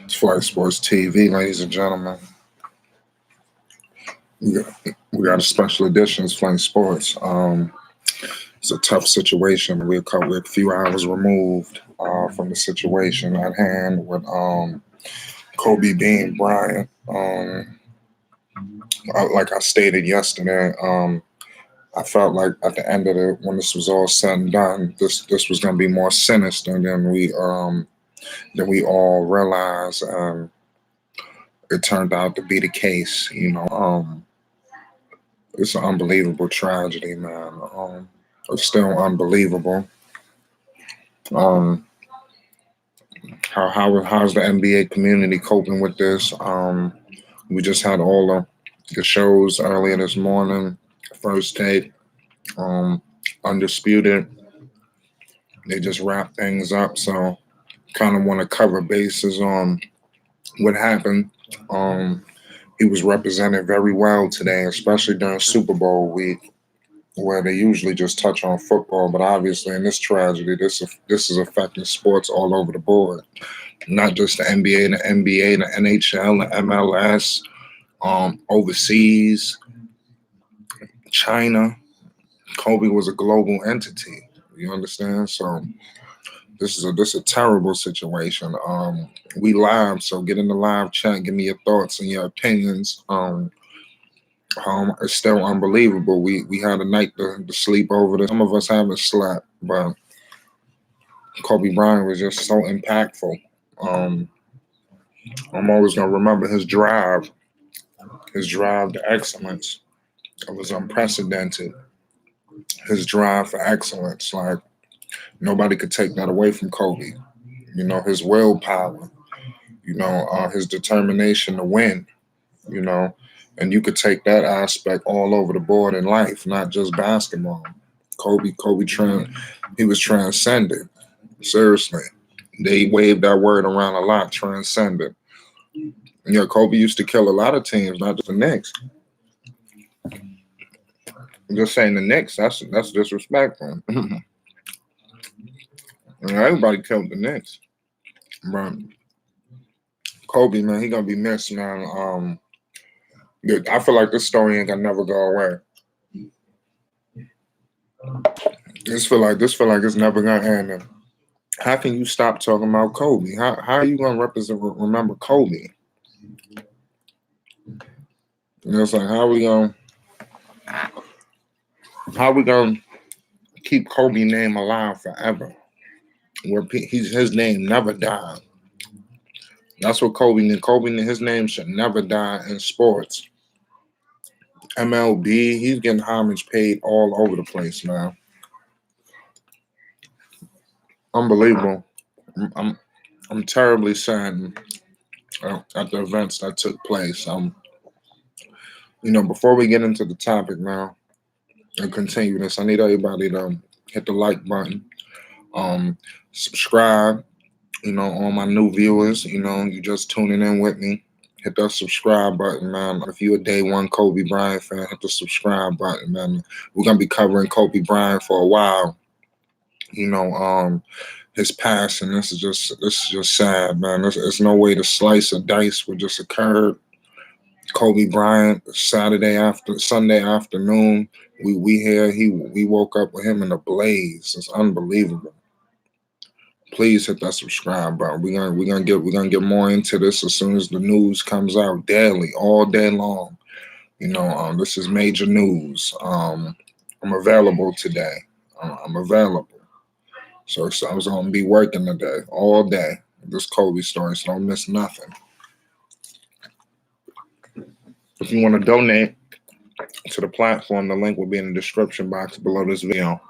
It's Flight Sports TV, ladies and gentlemen. We got a special edition of Flight Sports. It's a tough situation. We're a few hours removed from the situation at hand with Kobe being Bryant. Like I stated yesterday, I felt like at the end of it, when this was all said and done, this was going to be more sinister than we all realized. It turned out to be the case. It's an unbelievable tragedy, man. It's still unbelievable. Um, how's the NBA community coping with this? We just had all the shows earlier this morning. First Take, um, Undisputed. They just wrap things up, so kind of want to cover bases on what happened. Um, he was represented very well today, especially during Super Bowl week, where they usually just touch on football, but obviously in this tragedy, this is affecting sports all over the board, not just the NBA, the NHL, the MLS, overseas, China. Kobe was a global entity. You understand? So this is a terrible situation. We live, so get in the live chat, give me your thoughts and your opinions. It's still unbelievable. We had a night to sleep over this. Some of us haven't slept, but Kobe Bryant was just so impactful. Um, I'm always gonna remember his drive to excellence. It was unprecedented. His drive for excellence, like nobody could take that away from Kobe. His willpower. His determination to win. You know, and you could take that aspect all over the board in life, not just basketball. He was transcendent. Seriously, they waved that word around a lot. Transcendent. Yeah, Kobe used to kill a lot of teams, not just the Knicks. I'm just saying the Knicks. That's disrespectful. Everybody killed the Knicks, but Kobe, man, he gonna be missed, man. I feel like this story ain't gonna never go away. This feel like it's never gonna end. How can you stop talking about Kobe? How are you gonna remember Kobe? It's like how we gonna keep Kobe name alive forever? Where his name never died. That's what Kobe need. His name should never die in sports. MLB, he's getting homage paid all over the place now. Unbelievable. I'm I'm terribly saddened at the events that took place. Before we get into the topic now and continue this, I need everybody to hit the like button, subscribe. All my new viewers, you just tuning in with me. Hit that subscribe button, man. If you're a day one Kobe Bryant fan, hit the subscribe button, man. We're gonna be covering Kobe Bryant for a while. His passing. This is just sad, man. There's no way to slice or dice what just occurred. Kobe Bryant, Sunday afternoon. We here. We woke up with him in a blaze. It's unbelievable. Please hit that subscribe button. We're gonna get more into this as soon as the news comes out daily, all day long. This is major news. I'm available today. I'm available. So I was gonna be working today, all day. This Kobe story, so don't miss nothing. If you want to donate to the platform, the link will be in the description box below this video.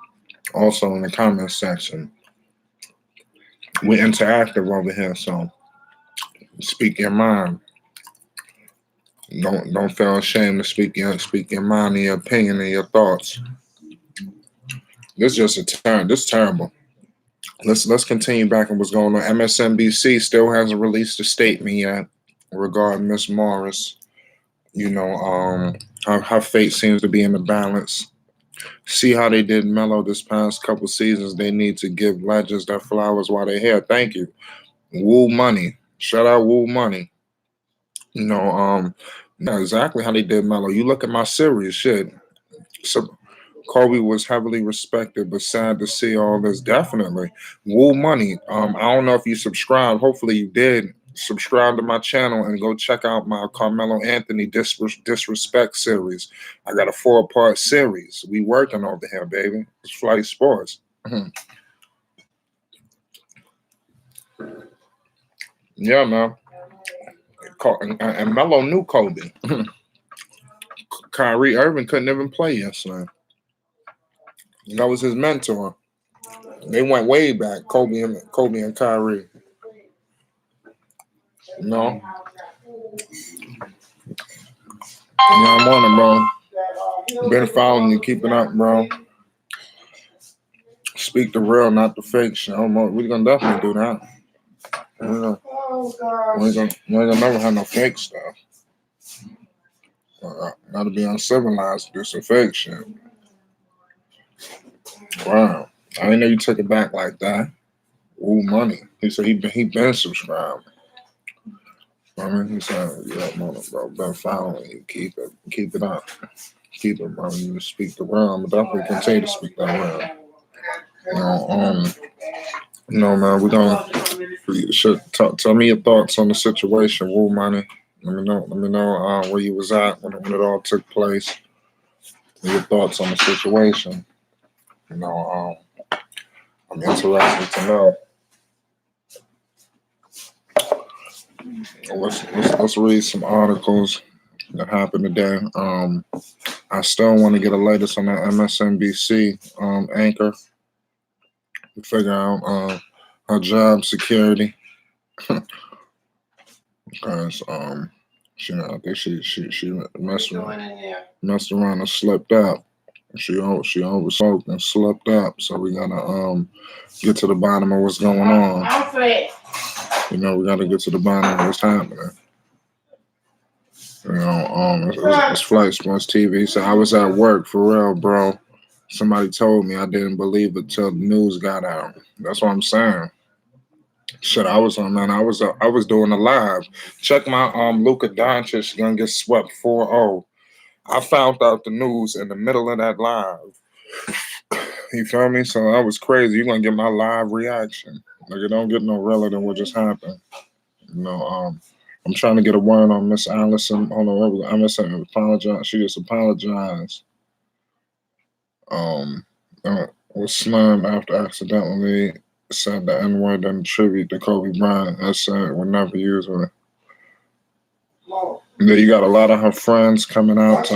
Also in the comment section. We're interactive over here, so speak your mind. Don't feel ashamed to speak your mind and your opinion and your thoughts. This is just this is terrible. Let's continue back on what's going on. MSNBC still hasn't released a statement yet regarding Miss Morris. Her fate seems to be in the balance. See how they did Mello this past couple seasons. They need to give legends their flowers while they're here. Thank you. Woo money. Shout out Woo Money. You know, yeah, exactly how they did Mello. You look at my series, shit. So Kobe was heavily respected, but sad to see all this. Definitely, Woo Money. I don't know if you subscribed. Hopefully, you did. Subscribe to my channel and go check out my Carmelo Anthony Disrespect series. I got a 4-part series. We working over here, baby. It's Flight Sports. Yeah, man. And Melo knew Kobe. Kyrie Irving couldn't even play yesterday. That was his mentor. They went way back, Kobe and Kyrie. You know? Yeah, I'm on it, bro. Been following you, keep it up, bro. Speak the real, not the fake shit. We're gonna definitely do that. We ain't gonna never have no fake stuff. Gotta be uncivilized to do some fake shit. Wow. I didn't know you took it back like that. Ooh, money. He said he been subscribed. I mean, he said, yeah, money, bro. Been following you. Keep it up. Keep it, bro. You speak the real. I'm definitely continue to speak that real. You know, man, we're gonna tell me your thoughts on the situation, Woo Money. Let me know where you was at when it all took place. Your thoughts on the situation. You know, I'm interested to know. Let's read some articles that happened today. I still want to get a latest on that MSNBC anchor to figure out her job security. Because I think she messed around and slipped up. She oversmoked and slipped up. So we gotta get to the bottom of what's going on. We gotta get to the bottom of what's happening. It's Flight Sports TV. So I was at work for real, bro. Somebody told me, I didn't believe it till the news got out. That's what I'm saying. Shit, I was doing a live. Check my Luka Doncic gonna get swept 4-0. I found out the news in the middle of that live. You feel me? So that was crazy. You're gonna get my live reaction. Like it don't get no realer than what just happened. I'm trying to get a word on Miss Allison. Hold on, I'm gonna apologize. She just apologized. Was slammed after accidentally said the N word in tribute to Kobe Bryant. I said would never use it. You got a lot of her friends coming out to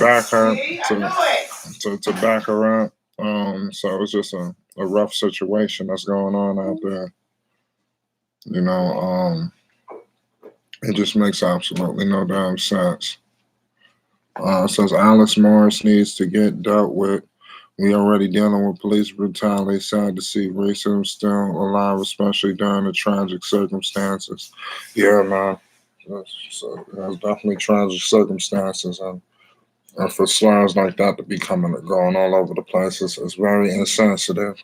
back her to back her up. So it's just a rough situation that's going on out there. It just makes absolutely no damn sense. It says Alice Morris needs to get dealt with. We already dealing with police brutality. Sad to see racism still alive, especially during the tragic circumstances. Yeah, man. There's definitely tragic circumstances, and for slurs like that to be going all over the place is very insensitive.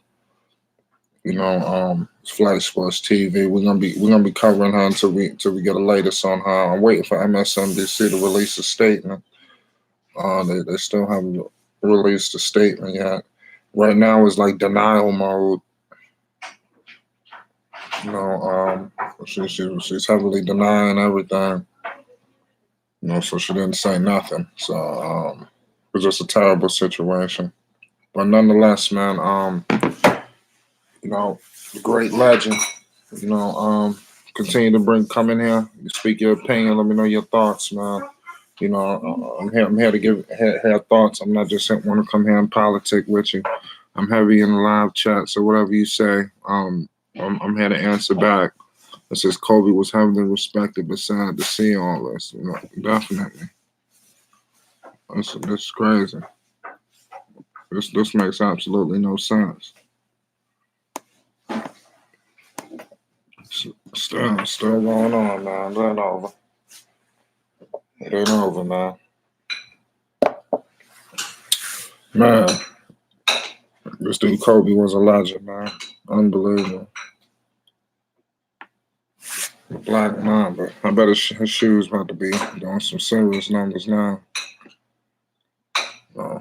It's Flight Sports TV. We're gonna be covering her until we get the latest on her. I'm waiting for MSNBC to release a statement. They still haven't released a statement yet. Right now it's like denial mode. She's heavily denying everything. So she didn't say nothing. So it was just a terrible situation. But nonetheless, man, the great legend, continue to come in here, speak your opinion, let me know your thoughts, man. I'm here to have thoughts. I'm not just want to come here and politic with you. I'm heavy in the live chat, so whatever you say, I'm here to answer back. It says Kobe was heavily respected, but sad to see all this. Definitely. This is crazy. This makes absolutely no sense. Still going on, man. It ain't over. It ain't over, man. Man, this dude Kobe was a legend, man. Unbelievable. Black Mamba. I bet his shoes about to be doing some serious numbers now. Uh,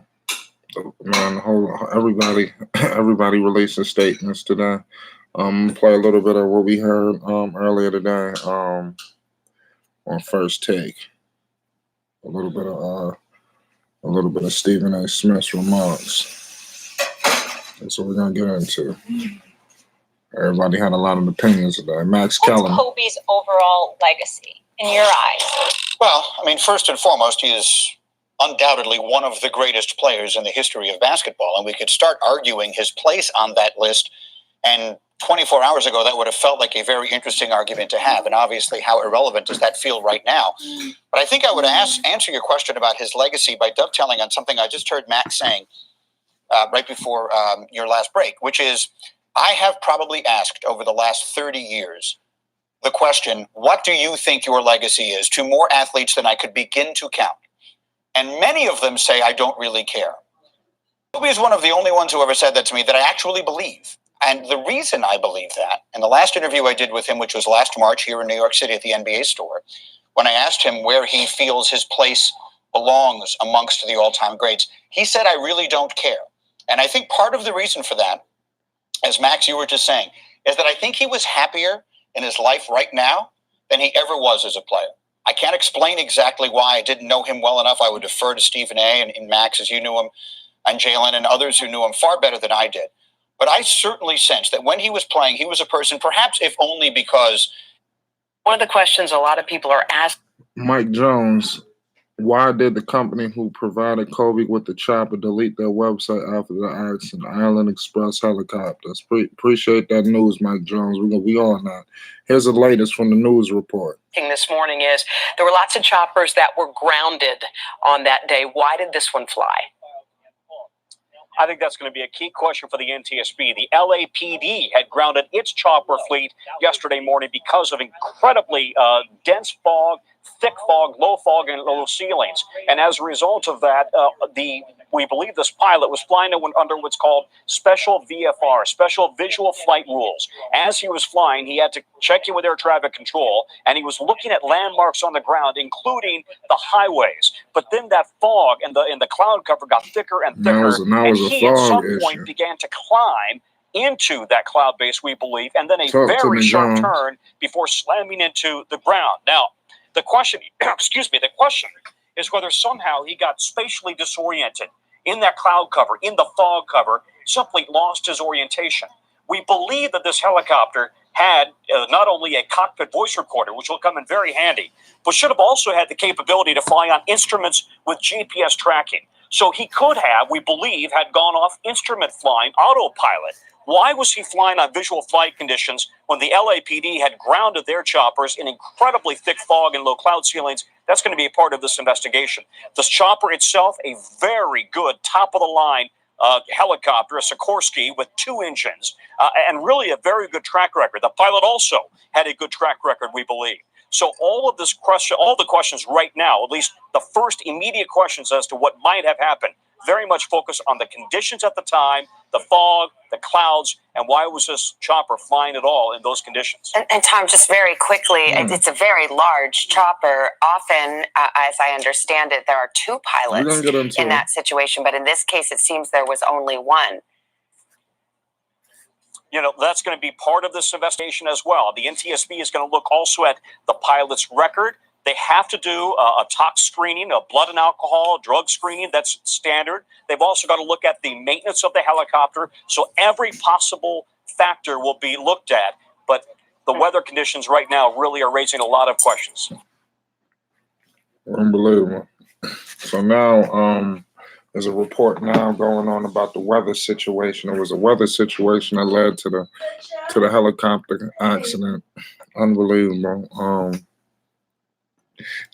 man, the whole everybody releasing statements today. Play a little bit of what we heard earlier today on First Take. A little bit of Stephen A. Smith's remarks. That's what we're gonna get into. Everybody had a lot of opinions today. Max Kellerman. What's Kobe's overall legacy in your eyes? Well, I mean, first and foremost, he is undoubtedly one of the greatest players in the history of basketball, and we could start arguing his place on that list. And 24 hours ago, that would have felt like a very interesting argument to have. And obviously, how irrelevant does that feel right now? But I think I would answer your question about his legacy by dovetailing on something I just heard Max saying right before your last break, which is I have probably asked over the last 30 years the question, what do you think your legacy is, to more athletes than I could begin to count? And many of them say, I don't really care. Kobe is one of the only ones who ever said that to me that I actually believe. And the reason I believe that, in the last interview I did with him, which was last March here in New York City at the NBA store, when I asked him where he feels his place belongs amongst the all-time greats, he said, I really don't care. And I think part of the reason for that, as Max, you were just saying, is that I think he was happier in his life right now than he ever was as a player. I can't explain exactly why. I didn't know him well enough. I would defer to Stephen A. and Max, as you knew him, and Jalen and others who knew him far better than I did. But I certainly sensed that when he was playing, he was a person, perhaps if only because one of the questions a lot of people are asking. Mike Jones, why did the company who provided Kobe with the chopper delete their website after the accident? Island Express Helicopters. Appreciate that news, Mike Jones. We all know. Here's the latest from the news report. This morning is there were lots of choppers that were grounded on that day. Why did this one fly? I think that's going to be a key question for the NTSB. The LAPD had grounded its chopper fleet yesterday morning because of incredibly dense fog, thick fog, low fog, and low ceilings. And as a result of that, we believe this pilot was flying under what's called special VFR, special visual flight rules. As he was flying, he had to check in with air traffic control, and he was looking at landmarks on the ground, including the highways. But then that fog and the cloud cover got thicker and thicker, and he at some point began to climb into that cloud base, we believe, and then a very sharp turn before slamming into the ground. Now, the question, the question is whether somehow he got spatially disoriented in that cloud cover, in the fog cover, simply lost his orientation. We believe that this helicopter had not only a cockpit voice recorder, which will come in very handy, but should have also had the capability to fly on instruments with GPS tracking. So he could have, we believe, had gone off instrument flying, autopilot. Why was he flying on visual flight conditions when the LAPD had grounded their choppers in incredibly thick fog and low cloud ceilings? That's going to be a part of this investigation. This chopper itself, a very good top-of-the-line helicopter, a Sikorsky with 2 engines, and really a very good track record. The pilot also had a good track record, we believe. So all of this question, all the questions right now, at least the first immediate questions as to what might have happened, very much focus on the conditions at the time, the fog, the clouds, and why was this chopper flying at all in those conditions? And Tom, just very quickly, it's a very large chopper. Often, as I understand it, there are 2 pilots in that situation, but in this case, it seems there was only one. You know, that's going to be part of this investigation as well. The NTSB is going to look also at the pilot's record. They have to do a tox screening, a blood and alcohol, drug screening. That's standard. They've also got to look at the maintenance of the helicopter. So every possible factor will be looked at. But the weather conditions right now really are raising a lot of questions. Unbelievable. So now there's a report now going on about the weather situation. It was a weather situation that led to the helicopter accident. Unbelievable.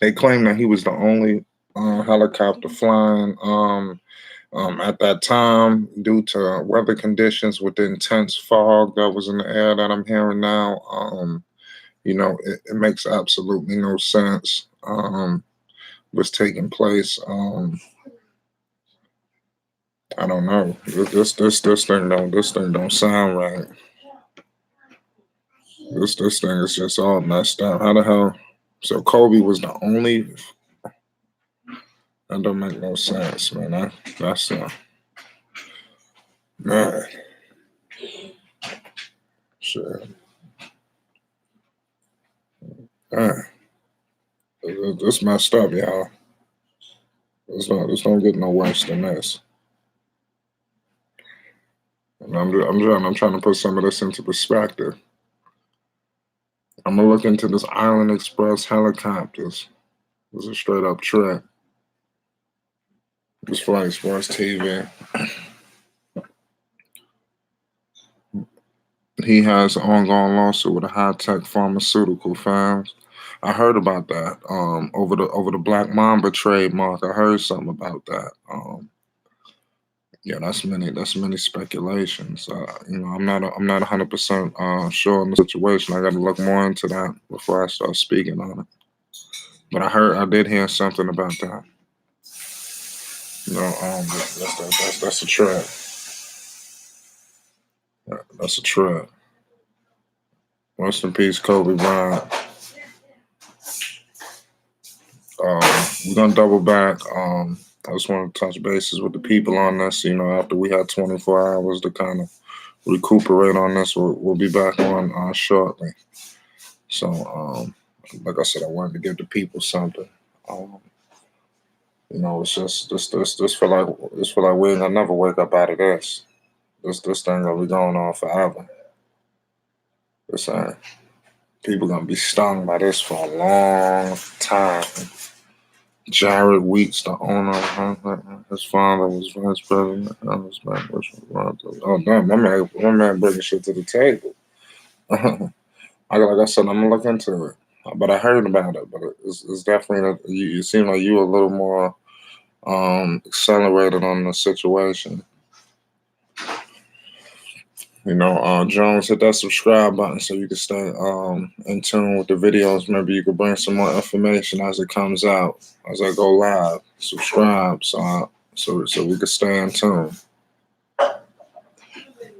They claim that he was the only helicopter flying at that time due to weather conditions with the intense fog that was in the air that I'm hearing now. You know, it makes absolutely no sense what's taking place. I don't know. This thing don't sound right. This thing is just all messed up. How the hell? So Kobe was the only. That don't make no sense, man. That's man. Shit. Man. This messed up, y'all. This don't get no worse than this. And I'm trying to put some of this into perspective. I'm gonna look into this Island Express helicopters. It was a straight up trip. This Flight Sports TV. He has an ongoing lawsuit with a high-tech pharmaceutical firm. I heard about that. Over the Black Mamba trademark. I heard something about that. Yeah, that's many speculations. I'm not 100% sure on the situation. I got to look more into that before I start speaking on it. But I did hear something about that. That's a trap. That's a trap. Rest in peace, Kobe Bryant. We're gonna double back. I just want to touch bases with the people on this. After we had 24 hours to kind of recuperate on this, we'll be back on shortly. So, like I said, I wanted to give the people something. It's just this feel like we ain't gonna never wake up out of this. This thing gonna be going on forever. People gonna be stung by this for a long time. Jared Weeks, the owner, his father was vice president. Oh damn, my man bringing shit to the table. Like I said, I'm gonna look into it. But I heard about it. But it's definitely you seem like you a little more accelerated on the situation. Jones, hit that subscribe button so you can stay in tune with the videos. Maybe you could bring some more information as it comes out, as I go live. Subscribe so we can stay in tune.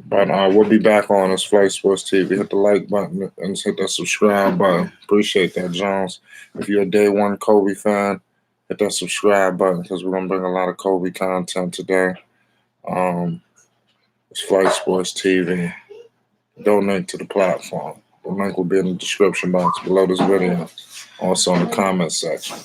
But we'll be back on this Flight Sports TV. Hit the like button and hit that subscribe button. Appreciate that, Jones. If you're a day one Kobe fan, hit that subscribe button because we're going to bring a lot of Kobe content today. It's Flight Sports TV. Donate to the platform. The link will be in the description box below this video. Also in the comment section.